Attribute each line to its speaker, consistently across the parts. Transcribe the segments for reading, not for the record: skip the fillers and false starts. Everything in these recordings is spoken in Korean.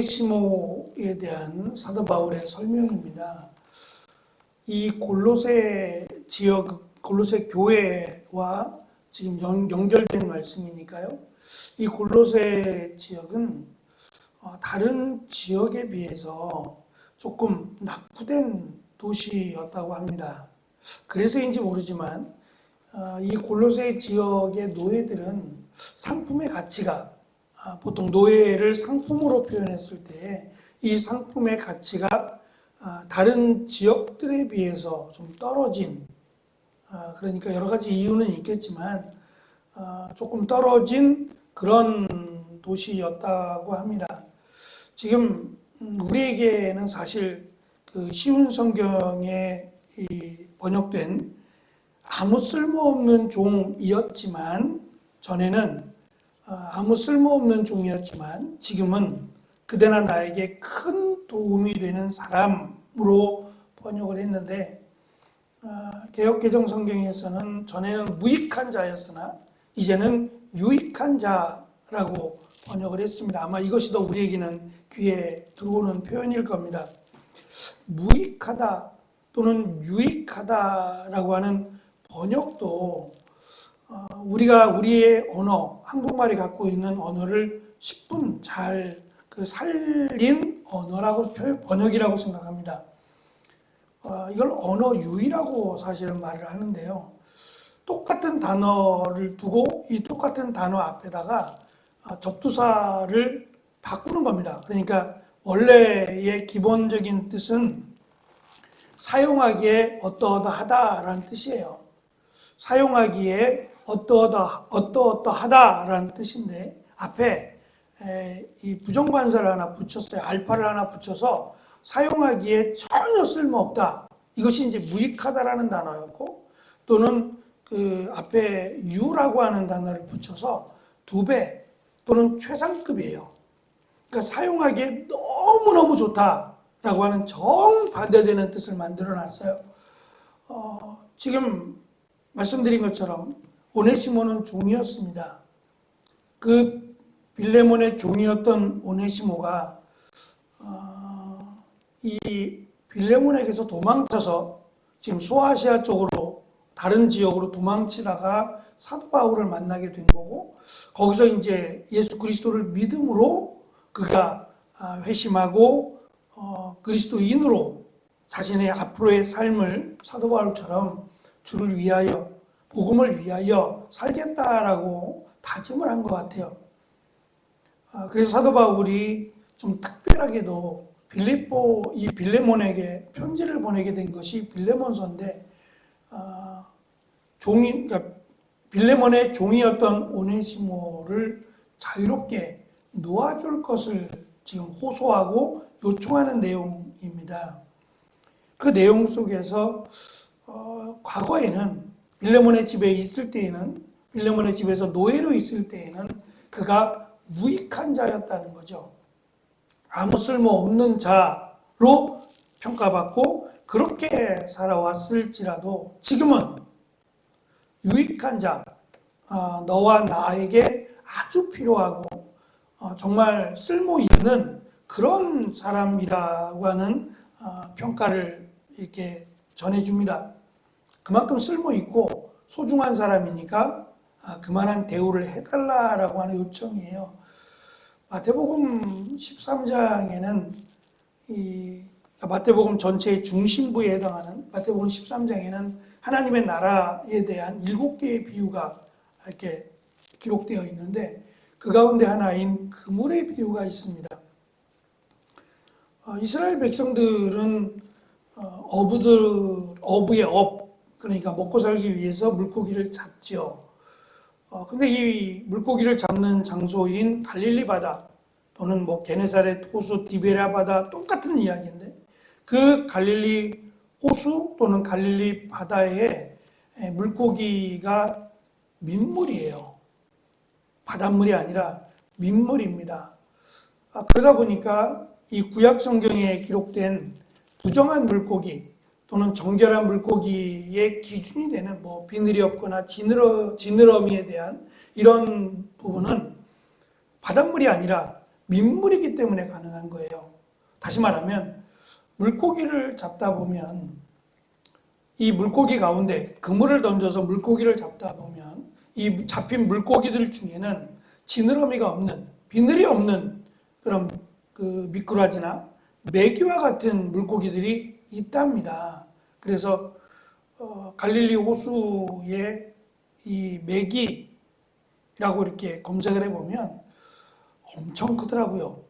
Speaker 1: 오네시모에 대한 사도 바울의 설명입니다. 이 골로새 지역, 골로새 교회와 지금 연결된 말씀이니까요. 이 골로새 지역은 다른 지역에 비해서 조금 낙후된 도시였다고 합니다. 그래서인지 모르지만 이 골로새 지역의 노예들은 상품의 가치가 보통 노예를 상품으로 표현했을 때 이 상품의 가치가 다른 지역들에 비해서 좀 떨어진, 그러니까 여러 가지 이유는 있겠지만 조금 떨어진 그런 도시였다고 합니다. 지금 우리에게는 사실 그 쉬운 성경에 번역된 아무 쓸모없는 종이었지만, 전에는 아무 쓸모없는 종이었지만 지금은 그대나 나에게 큰 도움이 되는 사람으로 번역을 했는데, 개역개정 성경에서는 전에는 무익한 자였으나 이제는 유익한 자라고 번역을 했습니다. 아마 이것이 더 우리에게는 귀에 들어오는 표현일 겁니다. 무익하다 또는 유익하다라고 하는 번역도 우리가 우리의 언어, 한국말이 갖고 있는 언어를 10분 잘 살린 언어라고 번역이라고 생각합니다. 이걸 언어 유희라고 사실은 말을 하는데요. 똑같은 단어를 두고 이 똑같은 단어 앞에다가 접두사를 바꾸는 겁니다. 그러니까 원래의 기본적인 뜻은 사용하기에 어떠어떠하다라는 뜻이에요. 사용하기에 어떠어떠하다라는 뜻인데 앞에 이 부정관사를 하나 붙였어요. 알파를 하나 붙여서 사용하기에 전혀 쓸모없다. 이것이 이제 무익하다라는 단어였고, 또는 그 앞에 유라고 하는 단어를 붙여서 2배 또는 최상급이에요. 그러니까 사용하기에 너무너무 좋다라고 하는 정반대되는 뜻을 만들어 놨어요. 지금 말씀드린 것처럼 오네시모는 종이었습니다. 그 빌레몬의 종이었던 오네시모가 이 빌레몬에게서 도망쳐서 지금 소아시아 쪽으로 다른 지역으로 도망치다가 사도 바울을 만나게 된 거고, 거기서 이제 예수 그리스도를 믿음으로 그가 회심하고 그리스도인으로 자신의 앞으로의 삶을 사도 바울처럼 주를 위하여, 복음을 위하여 살겠다라고 다짐을 한 것 같아요. 그래서 사도 바울이 좀 특별하게도 이 빌레몬에게 편지를 보내게 된 것이 빌레몬서인데, 그러니까 빌레몬의 종이었던 오네시모를 자유롭게 놓아줄 것을 지금 호소하고 요청하는 내용입니다. 그 내용 속에서 과거에는 빌레몬의 집에 있을 때에는, 빌레몬의 집에서 노예로 있을 때에는 그가 무익한 자였다는 거죠. 아무 쓸모없는 자로 평가받고 그렇게 살아왔을지라도 지금은 유익한 자, 너와 나에게 아주 필요하고 정말 쓸모 있는 그런 사람이라고 하는 평가를 이렇게 전해줍니다. 그만큼 쓸모 있고 소중한 사람이니까 그만한 대우를 해달라라고 하는 요청이에요. 마태복음 13장에는 마태복음 전체의 중심부에 해당하는 마태복음 13장에는 하나님의 나라에 대한 7개의 비유가 이렇게 기록되어 있는데, 그 가운데 하나인 그물의 비유가 있습니다. 이스라엘 백성들은 어부의 업, 그러니까 먹고 살기 위해서 물고기를 잡지요. 근데 이 물고기를 잡는 장소인 갈릴리 바다 또는 게네사렛 호수, 디베랴 바다 똑같은 이야기인데, 그 갈릴리 호수 또는 갈릴리 바다에 물고기가 민물이에요. 바닷물이 아니라 민물입니다. 그러다 보니까 이 구약 성경에 기록된 부정한 물고기 또는 정결한 물고기의 기준이 되는 비늘이 없거나 지느러미에 대한 이런 부분은 바닷물이 아니라 민물이기 때문에 가능한 거예요. 다시 말하면 물고기를 잡다 보면 이 물고기 가운데 그물을 던져서 물고기를 잡다 보면 이 잡힌 물고기들 중에는 지느러미가 없는, 비늘이 없는 그런 그 미꾸라지나 메기와 같은 물고기들이 있답니다. 그래서 갈릴리 호수에 이 메기라고 이렇게 검색을 해보면 엄청 크더라고요.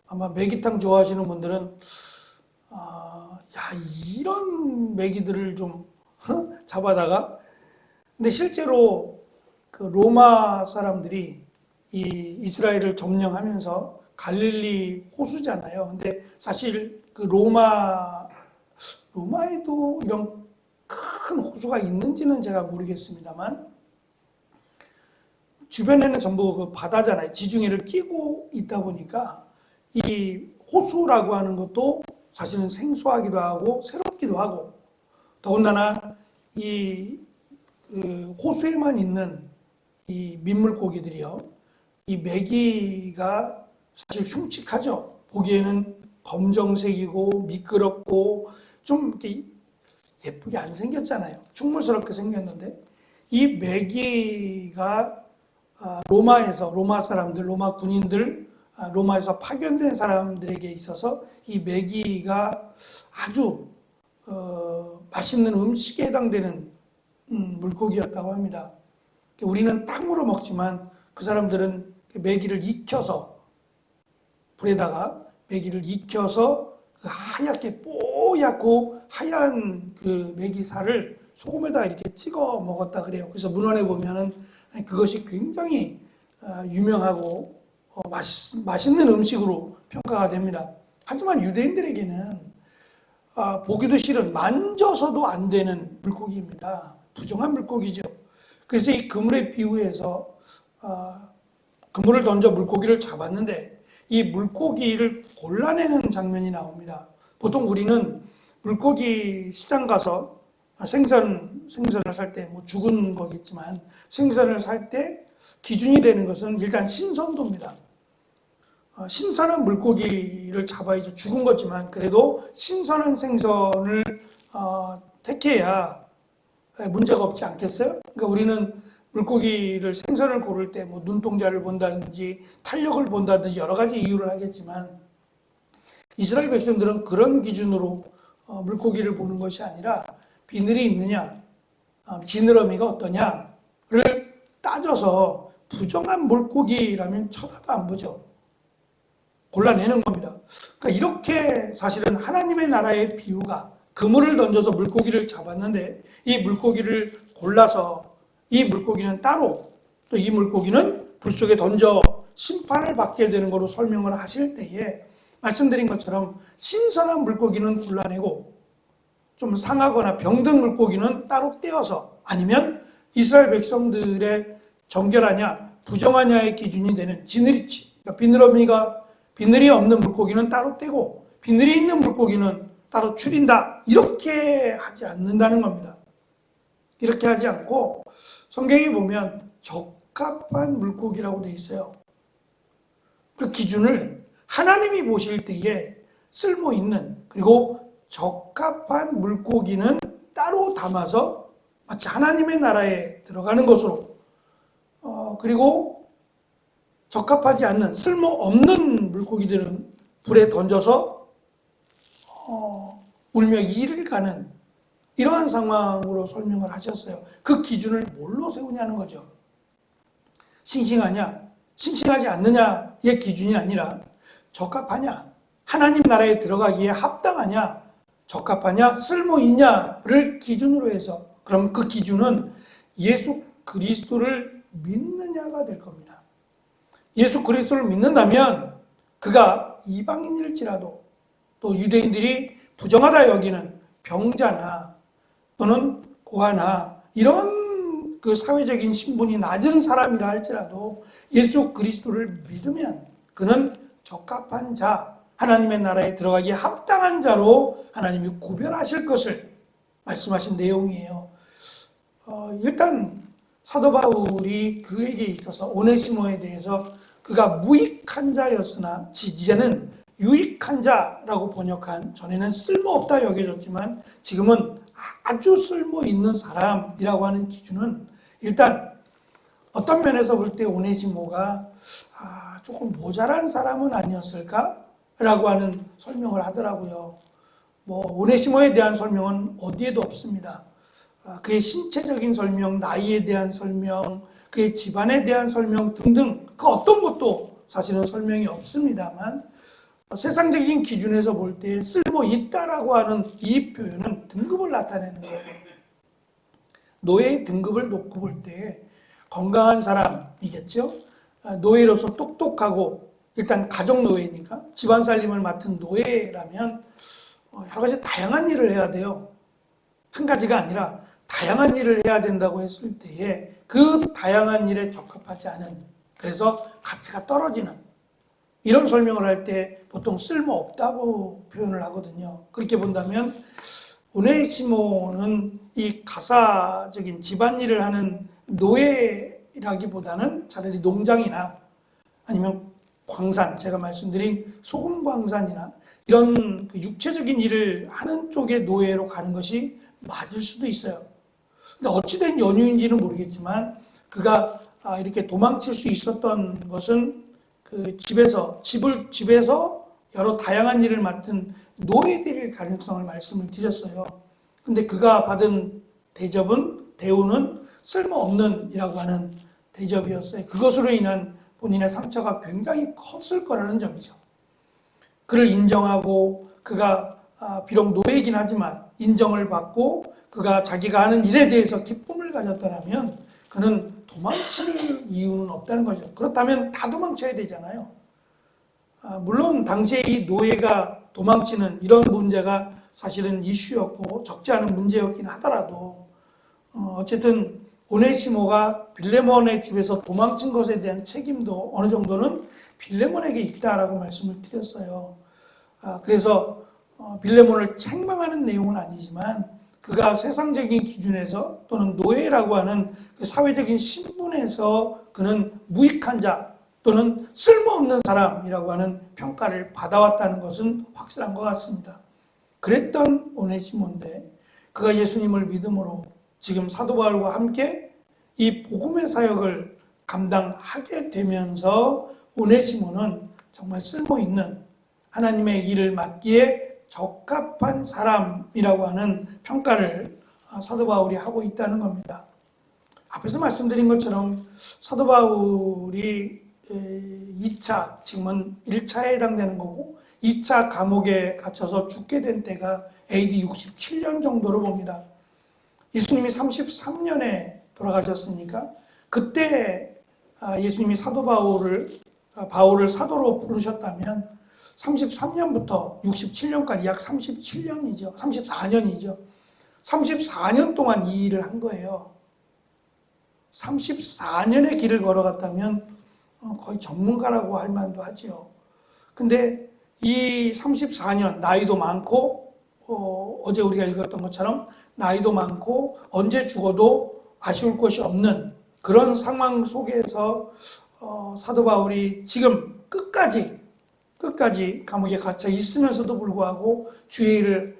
Speaker 1: 아마 메기탕 좋아하시는 분들은 야, 이런 메기들을 좀 잡아다가, 근데 실제로 그 로마 사람들이 이 이스라엘을 점령하면서 갈릴리 호수잖아요. 근데 사실 그 로마에도 이런 큰 호수가 있는지는 제가 모르겠습니다만 주변에는 전부 그 바다잖아요. 지중해를 끼고 있다 보니까 이 호수라고 하는 것도 사실은 생소하기도 하고 새롭기도 하고, 더군다나 이 호수에만 있는 이 민물고기들이요, 이 메기가 사실 흉측하죠. 보기에는 검정색이고 미끄럽고 좀 이렇게 예쁘게 안 생겼잖아요. 흉물스럽게 생겼는데 이 메기가 로마 사람들, 로마 군인들, 로마에서 파견된 사람들에게 있어서 이 메기가 아주 맛있는 음식에 해당되는 물고기였다고 합니다. 우리는 땅으로 먹지만 그 사람들은 메기를 익혀서, 불에다가 메기를 익혀서 그 하얗게 뽀얗고 하얀 그 메기살을 소금에다 이렇게 찍어 먹었다 그래요. 그래서 문헌에 보면은 그것이 굉장히 유명하고 맛있는 음식으로 평가가 됩니다. 하지만 유대인들에게는 보기도 싫은, 만져서도 안 되는 물고기입니다. 부정한 물고기죠. 그래서 이 그물에 비유해서 그물을 던져 물고기를 잡았는데 이 물고기를 골라내는 장면이 나옵니다. 보통 우리는 물고기 시장 가서 생선을 살 때, 뭐 죽은 거겠지만 생선을 살 때 기준이 되는 것은 일단 신선도입니다. 신선한 물고기를 잡아야죠. 죽은 거지만 그래도 신선한 생선을 택해야 문제가 없지 않겠어요? 그러니까 우리는 물고기를, 생선을 고를 때 뭐 눈동자를 본다든지 탄력을 본다든지 여러 가지 이유를 하겠지만 이스라엘 백성들은 그런 기준으로 물고기를 보는 것이 아니라 비늘이 있느냐, 지느러미가 어떠냐를 따져서 부정한 물고기라면 쳐다도 안 보죠. 골라내는 겁니다. 그러니까 이렇게 사실은 하나님의 나라의 비유가, 그물을 던져서 물고기를 잡았는데 이 물고기를 골라서 이 물고기는 따로, 또 이 물고기는 불 속에 던져 심판을 받게 되는 것으로 설명을 하실 때에 말씀드린 것처럼 신선한 물고기는 골라내고 좀 상하거나 병든 물고기는 따로 떼어서, 아니면 이스라엘 백성들의 정결하냐 부정하냐의 기준이 되는 그러니까 비늘이 없는 물고기는 따로 떼고 비늘이 있는 물고기는 따로 추린다, 이렇게 하지 않는다는 겁니다. 이렇게 하지 않고 성경에 보면 적합한 물고기라고 돼 있어요. 그 기준을 하나님이 보실 때에 쓸모 있는, 그리고 적합한 물고기는 따로 담아서 마치 하나님의 나라에 들어가는 것으로, 그리고 적합하지 않는 쓸모없는 물고기들은 불에 던져서 울며 이를 가는 이러한 상황으로 설명을 하셨어요. 그 기준을 뭘로 세우냐는 거죠. 싱싱하냐, 싱싱하지 않느냐의 기준이 아니라 적합하냐, 하나님 나라에 들어가기에 합당하냐, 적합하냐, 쓸모 있냐를 기준으로 해서, 그럼 그 기준은 예수 그리스도를 믿느냐가 될 겁니다. 예수 그리스도를 믿는다면 그가 이방인일지라도, 또 유대인들이 부정하다 여기는 병자나 또는 고아나 이런 그 사회적인 신분이 낮은 사람이라 할지라도 예수 그리스도를 믿으면 그는 적합한 자, 하나님의 나라에 들어가기에 합당한 자로 하나님이 구별하실 것을 말씀하신 내용이에요. 일단 사도 바울이 그에게 있어서, 오네시모에 대해서 그가 무익한 자였으나 이제는 유익한 자라고 번역한, 전에는 쓸모없다 여겨졌지만 지금은 아주 쓸모 있는 사람이라고 하는 기준은, 일단 어떤 면에서 볼 때 오네시모가 조금 모자란 사람은 아니었을까라고 하는 설명을 하더라고요. 오네시모에 대한 설명은 어디에도 없습니다. 그의 신체적인 설명, 나이에 대한 설명, 그의 집안에 대한 설명 등등 그 어떤 것도 사실은 설명이 없습니다만, 세상적인 기준에서 볼 때 쓸모 있다라고 하는 이 표현은 등급을 나타내는 거예요. 노예의 등급을 놓고 볼 때 건강한 사람이겠죠. 노예로서 똑똑하고, 일단 가정 노예니까 집안 살림을 맡은 노예라면 여러 가지 다양한 일을 해야 돼요. 한 가지가 아니라 다양한 일을 해야 된다고 했을 때에 그 다양한 일에 적합하지 않은, 그래서 가치가 떨어지는, 이런 설명을 할 때 보통 쓸모없다고 표현을 하거든요. 그렇게 본다면 오네시모는 이 가사적인 집안일을 하는 노예라기보다는 차라리 농장이나 아니면 광산, 제가 말씀드린 소금 광산이나 이런 육체적인 일을 하는 쪽의 노예로 가는 것이 맞을 수도 있어요. 근데 어찌된 연유인지는 모르겠지만 그가 이렇게 도망칠 수 있었던 것은 그 집에서 여러 다양한 일을 맡은 노예들일 가능성을 말씀을 드렸어요. 근데 그가 받은 대우는 쓸모없는 이라고 하는 대접이었어요. 그것으로 인한 본인의 상처가 굉장히 컸을 거라는 점이죠. 그를 인정하고 그가 비록 노예이긴 하지만 인정을 받고 그가 자기가 하는 일에 대해서 기쁨을 가졌더라면 그는 도망칠 이유는 없다는 거죠. 그렇다면 다 도망쳐야 되잖아요. 물론 당시에 이 노예가 도망치는 이런 문제가 사실은 이슈였고 적지 않은 문제였긴 하더라도 어쨌든 오네시모가 빌레몬의 집에서 도망친 것에 대한 책임도 어느 정도는 빌레몬에게 있다라고 말씀을 드렸어요. 그래서 빌레몬을 책망하는 내용은 아니지만 그가 세상적인 기준에서 또는 노예라고 하는 그 사회적인 신분에서 그는 무익한 자 또는 쓸모없는 사람이라고 하는 평가를 받아왔다는 것은 확실한 것 같습니다. 그랬던 오네시모인데 그가 예수님을 믿음으로 지금 사도 바울과 함께 이 복음의 사역을 감당하게 되면서 오네시모는 정말 쓸모있는 하나님의 일을 맡기에 적합한 사람이라고 하는 평가를 사도 바울이 하고 있다는 겁니다. 앞에서 말씀드린 것처럼 사도 바울이 2차, 지금은 1차에 해당되는 거고 2차 감옥에 갇혀서 죽게 된 때가 AD 67년 정도로 봅니다. 예수님이 33년에 돌아가셨으니까 그때 예수님이 바울을 사도로 부르셨다면 33년부터 67년까지 약 37년이죠. 34년이죠. 34년 동안 이 일을 한 거예요. 34년의 길을 걸어갔다면 거의 전문가라고 할 만도 하죠. 근데 이 34년 나이도 많고 어제 우리가 읽었던 것처럼 나이도 많고 언제 죽어도 아쉬울 것이 없는 그런 상황 속에서 사도 바울이 지금 끝까지 감옥에 갇혀 있으면서도 불구하고 주의 일을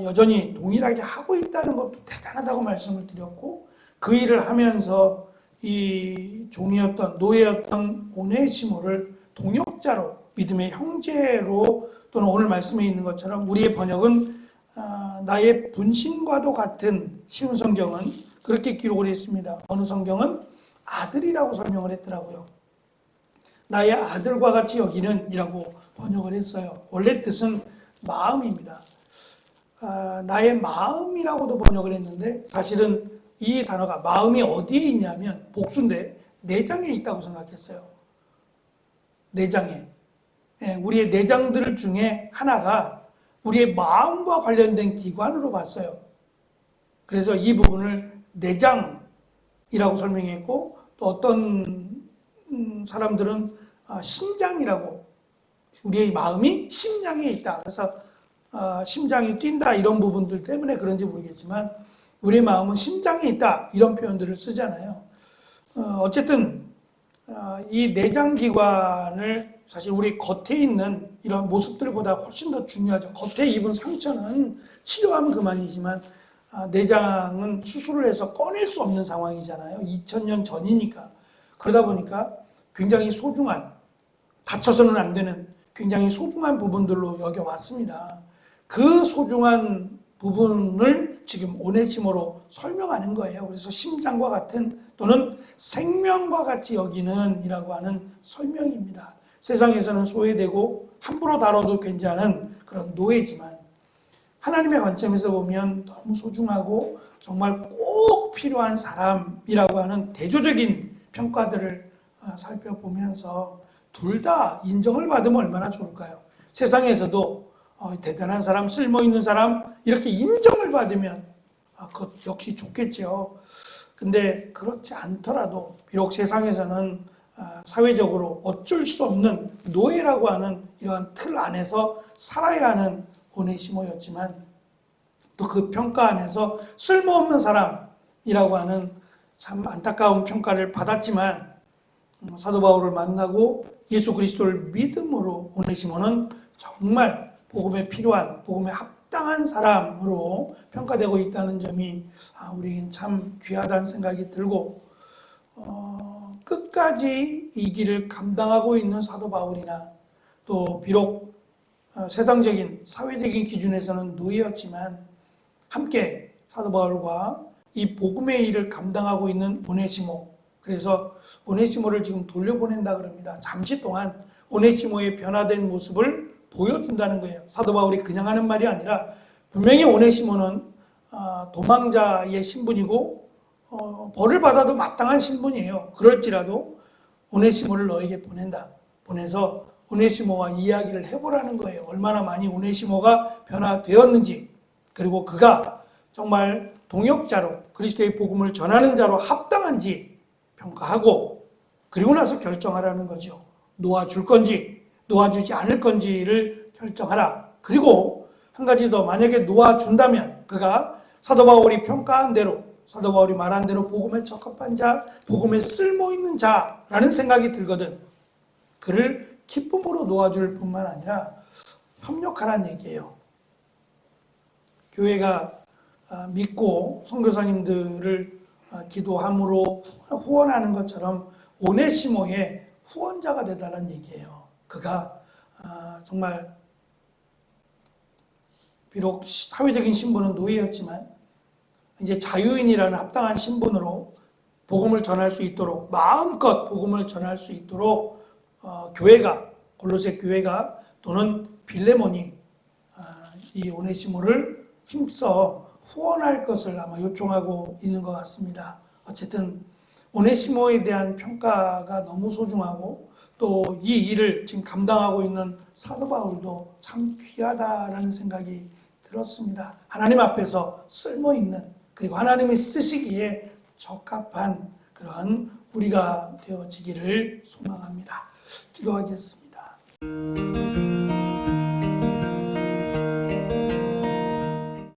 Speaker 1: 여전히 동일하게 하고 있다는 것도 대단하다고 말씀을 드렸고, 그 일을 하면서 이 종이었던 노예였던 오네시모를 동역자로, 믿음의 형제로, 또는 오늘 말씀에 있는 것처럼 우리의 번역은 나의 분신과도 같은, 쉬운 성경은 그렇게 기록을 했습니다. 어느 성경은 아들이라고 설명을 했더라고요. 나의 아들과 같이 여기는 이라고 번역을 했어요. 원래 뜻은 마음입니다. 나의 마음이라고도 번역을 했는데 사실은 이 단어가 마음이 어디에 있냐면 복수인데 내장에 있다고 생각했어요. 내장에. 우리의 내장들 중에 하나가 우리의 마음과 관련된 기관으로 봤어요. 그래서 이 부분을 내장이라고 설명했고, 또 어떤 사람들은 심장이라고, 우리의 마음이 심장에 있다. 그래서 심장이 뛴다 이런 부분들 때문에 그런지 모르겠지만 우리의 마음은 심장에 있다 이런 표현들을 쓰잖아요. 어쨌든 이 내장기관을 사실 우리 겉에 있는 이런 모습들보다 훨씬 더 중요하죠. 겉에 입은 상처는 치료하면 그만이지만 내장은 수술을 해서 꺼낼 수 없는 상황이잖아요. 2000년 전이니까. 그러다 보니까 굉장히 소중한, 다쳐서는 안 되는 굉장히 소중한 부분들로 여겨왔습니다. 그 소중한 부분을 지금 오네시모로 설명하는 거예요. 그래서 심장과 같은 또는 생명과 같이 여기는 이라고 하는 설명입니다. 세상에서는 소외되고 함부로 다뤄도 괜찮은 그런 노예지만 하나님의 관점에서 보면 너무 소중하고 정말 꼭 필요한 사람이라고 하는 대조적인 평가들을 살펴보면서 둘 다 인정을 받으면 얼마나 좋을까요? 세상에서도 대단한 사람, 쓸모있는 사람 이렇게 인정을 받으면 그것 역시 좋겠죠. 근데 그렇지 않더라도 비록 세상에서는 사회적으로 어쩔 수 없는 노예라고 하는 이러한 틀 안에서 살아야 하는 오네시모였지만 또 그 평가 안에서 쓸모없는 사람이라고 하는 참 안타까운 평가를 받았지만 사도 바울을 만나고 예수 그리스도를 믿음으로 오네시모는 정말 복음에 필요한, 복음에 합당한 사람으로 평가되고 있다는 점이 우리에겐 참 귀하다는 생각이 들고 끝까지 이 길을 감당하고 있는 사도 바울이나 또 비록 세상적인 사회적인 기준에서는 노예였지만 함께 사도 바울과 이 복음의 일을 감당하고 있는 오네시모, 그래서 오네시모를 지금 돌려보낸다 그럽니다. 잠시 동안 오네시모의 변화된 모습을 보여준다는 거예요. 사도 바울이 그냥 하는 말이 아니라 분명히 오네시모는 도망자의 신분이고 벌을 받아도 마땅한 신분이에요. 그럴지라도 오네시모를 너에게 보낸다. 보내서 오네시모와 이야기를 해보라는 거예요. 얼마나 많이 오네시모가 변화되었는지, 그리고 그가 정말 동역자로 그리스도의 복음을 전하는 자로 합당한지 평가하고, 그리고 나서 결정하라는 거죠. 놓아줄 건지 놓아주지 않을 건지를 결정하라. 그리고 한 가지 더, 만약에 놓아준다면 그가 사도 바울이 평가한 대로, 사도 바울이 말한 대로 복음에 적합한 자, 복음에 쓸모있는 자라는 생각이 들거든 그를 기쁨으로 놓아줄 뿐만 아니라 협력하라는 얘기예요. 교회가 믿고 선교사님들을 기도함으로 후원하는 것처럼 오네시모의 후원자가 되달라는 얘기예요. 그가 정말 비록 사회적인 신분은 노예였지만 이제 자유인이라는 합당한 신분으로 복음을 전할 수 있도록, 마음껏 복음을 전할 수 있도록 교회가, 골로새 교회가 또는 빌레몬이 이 오네시모를 힘써 후원할 것을 아마 요청하고 있는 것 같습니다. 어쨌든 오네시모에 대한 평가가 너무 소중하고 또 이 일을 지금 감당하고 있는 사도 바울도 참 귀하다라는 생각이 들었습니다. 하나님 앞에서 쓸모있는, 그리고 하나님이 쓰시기에 적합한 그런 우리가 되어지기를 소망합니다. 기도하겠습니다.